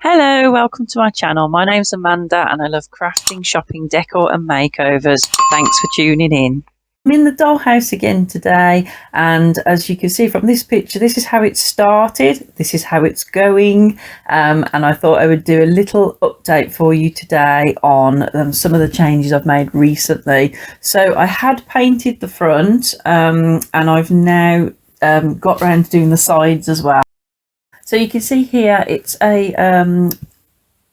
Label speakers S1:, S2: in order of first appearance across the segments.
S1: Hello, welcome to my channel. My name's Amanda and I love crafting, shopping, decor and makeovers. Thanks for tuning in. I'm in the dollhouse again today, and as you can see from this picture, this is how it started, this is how it's going, and I thought I would do a little update for you today on some of the changes I've made recently. So I had painted the front, and I've now got around to doing the sides as well. So you can see here it's a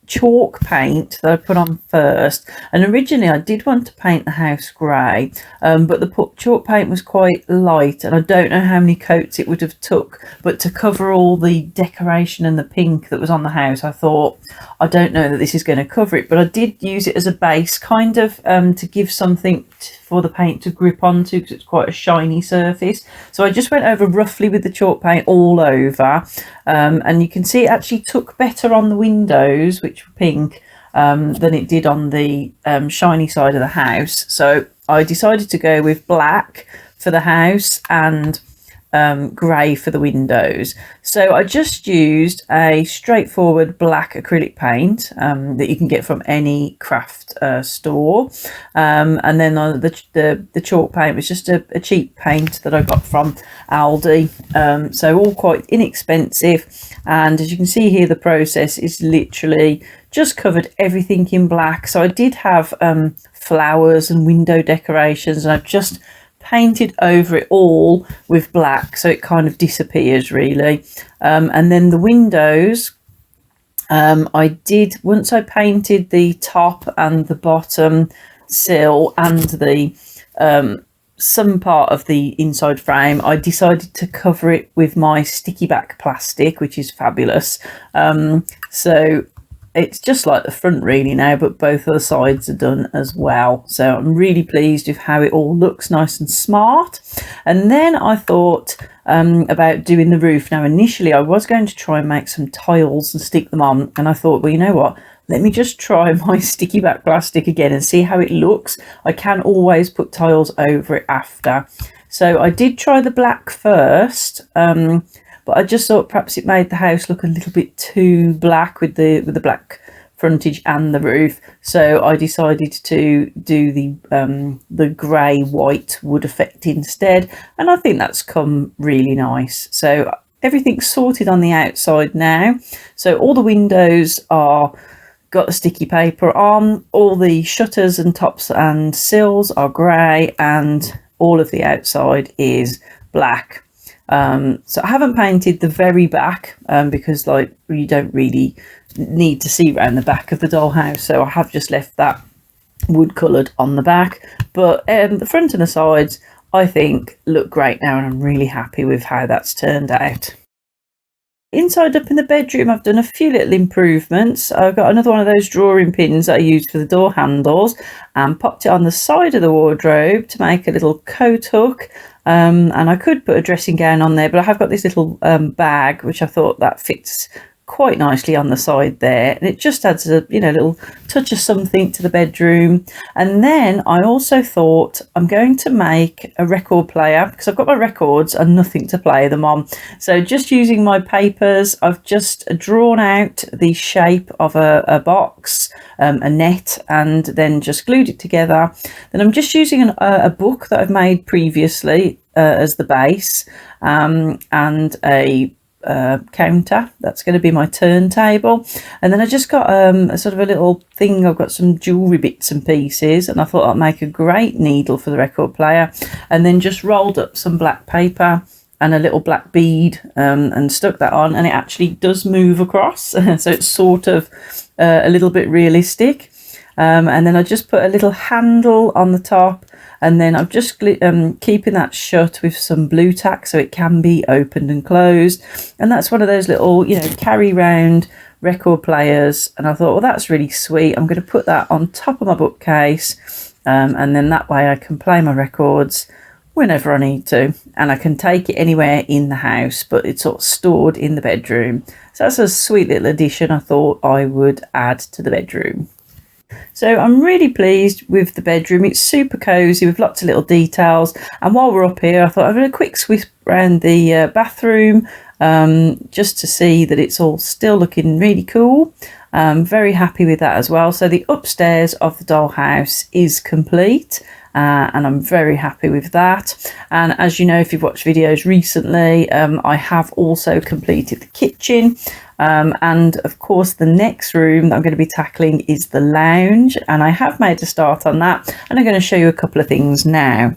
S1: chalk paint that I put on first, and originally I did want to paint the house grey, but the chalk paint was quite light and I don't know how many coats it would have took, but to cover all the decoration and the pink that was on the house, I thought I don't know that this is going to cover it, but I did use it as a base kind of to give something for the paint to grip onto, because it's quite a shiny surface. So I just went over roughly with the chalk paint all over, and you can see it actually took better on the windows, which were pink, than it did on the shiny side of the house. So I decided to go with black for the house and grey for the windows. So I just used a straightforward black acrylic paint that you can get from any craft store, and then the chalk paint was just a cheap paint that I got from Aldi, so all quite inexpensive. And as you can see here, the process is literally just covered everything in black. So I did have flowers and window decorations, and I've just painted over it all with black so it kind of disappears really. And then the windows, I did, once I painted the top and the bottom sill and the some part of the inside frame, I decided to cover it with my sticky back plastic, which is fabulous. So it's just like the front really now, but both of the sides are done as well. So I'm really pleased with how it all looks nice and smart. And then I thought about doing the roof. Now initially I was going to try and make some tiles and stick them on, and I thought, well, you know what, let me just try my sticky back plastic again and see how it looks. I can always put tiles over it after. So I did try the black first, but I just thought perhaps it made the house look a little bit too black with the black frontage and the roof. So I decided to do the grey white wood effect instead, and I think that's come really nice. So everything's sorted on the outside now. So all the windows are got the sticky paper on, all the shutters and tops and sills are grey, and all of the outside is black. So I haven't painted the very back because like you don't really need to see around the back of the dollhouse, so I have just left that wood coloured on the back. But the front and the sides I think look great now, and I'm really happy with how that's turned out. Inside up in the bedroom, I've done a few little improvements. I've got another one of those drawing pins that I used for the door handles and popped it on the side of the wardrobe to make a little coat hook. And I could put a dressing gown on there, but I have got this little bag which I thought that fits quite nicely on the side there, and it just adds a little touch of something to the bedroom. And then I also thought I'm going to make a record player, because I've got my records and nothing to play them on. So just using my papers, I've just drawn out the shape of a box, a net, and then just glued it together. Then I'm just using a book that I've made previously as the base, and a counter that's going to be my turntable. And then I just got a sort of a little thing, I've got some jewelry bits and pieces, and I thought I'd make a great needle for the record player, and then just rolled up some black paper and a little black bead, and stuck that on, and it actually does move across. So it's sort of a little bit realistic. And then I just put a little handle on the top, and then I'm just keeping that shut with some blue tack so it can be opened and closed. And that's one of those little, carry round record players. And I thought, well, that's really sweet. I'm going to put that on top of my bookcase, and then that way I can play my records whenever I need to, and I can take it anywhere in the house, but it's sort of stored in the bedroom. So that's a sweet little addition I thought I would add to the bedroom. So I'm really pleased with the bedroom. It's super cosy with lots of little details. And while we're up here, I thought I'd have a quick sweep around the bathroom just to see that it's all still looking really cool. Very happy with that as well. So the upstairs of the dollhouse is complete. And I'm very happy with that. And as you know, if you've watched videos recently, I have also completed the kitchen. And of course, the next room that I'm going to be tackling is the lounge. And I have made a start on that. And I'm going to show you a couple of things now.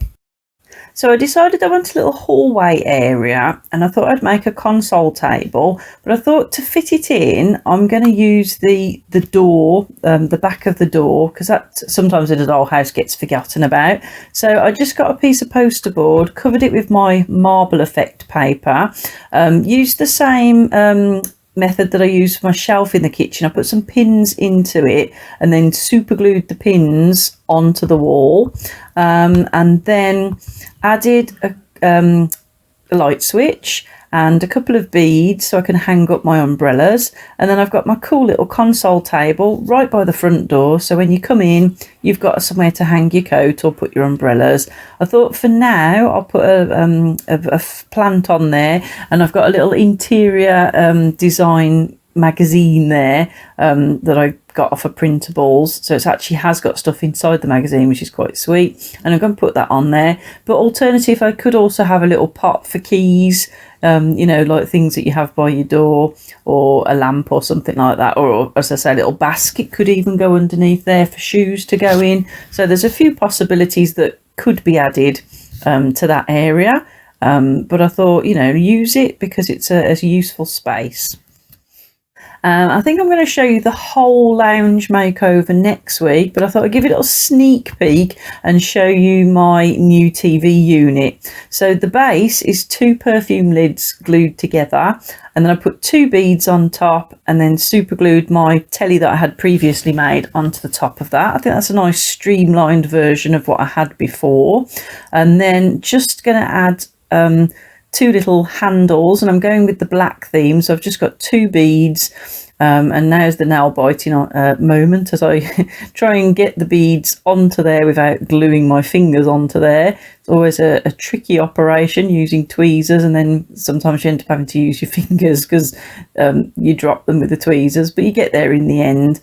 S1: So I decided I want a little hallway area, and I thought I'd make a console table, but I thought to fit it in, I'm going to use the door, the back of the door, because that sometimes in a dollhouse gets forgotten about. So I just got a piece of poster board, covered it with my marble effect paper, used the same method that I use for my shelf in the kitchen. I put some pins into it and then super glued the pins onto the wall, and then added a light switch and a couple of beads so I can hang up my umbrellas. And then I've got my cool little console table right by the front door, so when you come in you've got somewhere to hang your coat or put your umbrellas. I thought for now I'll put a plant on there, and I've got a little interior design magazine there that I got off of Printables, so it actually has got stuff inside the magazine, which is quite sweet, and I'm going to put that on there. But alternative, I could also have a little pot for keys, you know, like things that you have by your door, or a lamp or something like that, or as I say, a little basket could even go underneath there for shoes to go in. So there's a few possibilities that could be added to that area, but I thought, you know, use it because it's a useful space. I think I'm going to show you the whole lounge makeover next week, but I thought I'd give you a little sneak peek and show you my new TV unit. So the base is 2 perfume lids glued together, and then I put 2 beads on top and then super glued my telly that I had previously made onto the top of that. I think that's a nice streamlined version of what I had before. And then just going to add 2 little handles, and I'm going with the black theme, so I've just got 2 beads, and now's the nail biting moment as I try and get the beads onto there without gluing my fingers onto there. It's always a tricky operation using tweezers, and then sometimes you end up having to use your fingers because you drop them with the tweezers, but you get there in the end.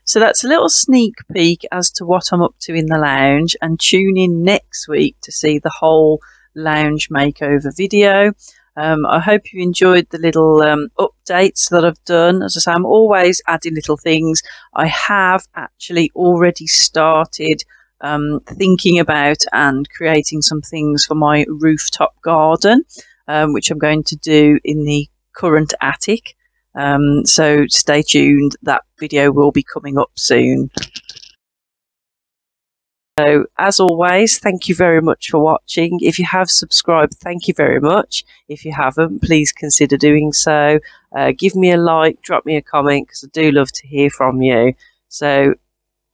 S1: So that's a little sneak peek as to what I'm up to in the lounge, and tune in next week to see the whole lounge makeover video. I hope you enjoyed the little updates that I've done. As I say, I'm always adding little things. I have actually already started thinking about and creating some things for my rooftop garden, which I'm going to do in the current attic. So stay tuned, that video will be coming up soon. So as always, thank you very much for watching. If you have subscribed, thank you very much. If you haven't, please consider doing so. Give me a like, drop me a comment, because I do love to hear from you. So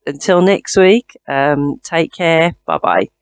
S1: until next week, take care. Bye bye.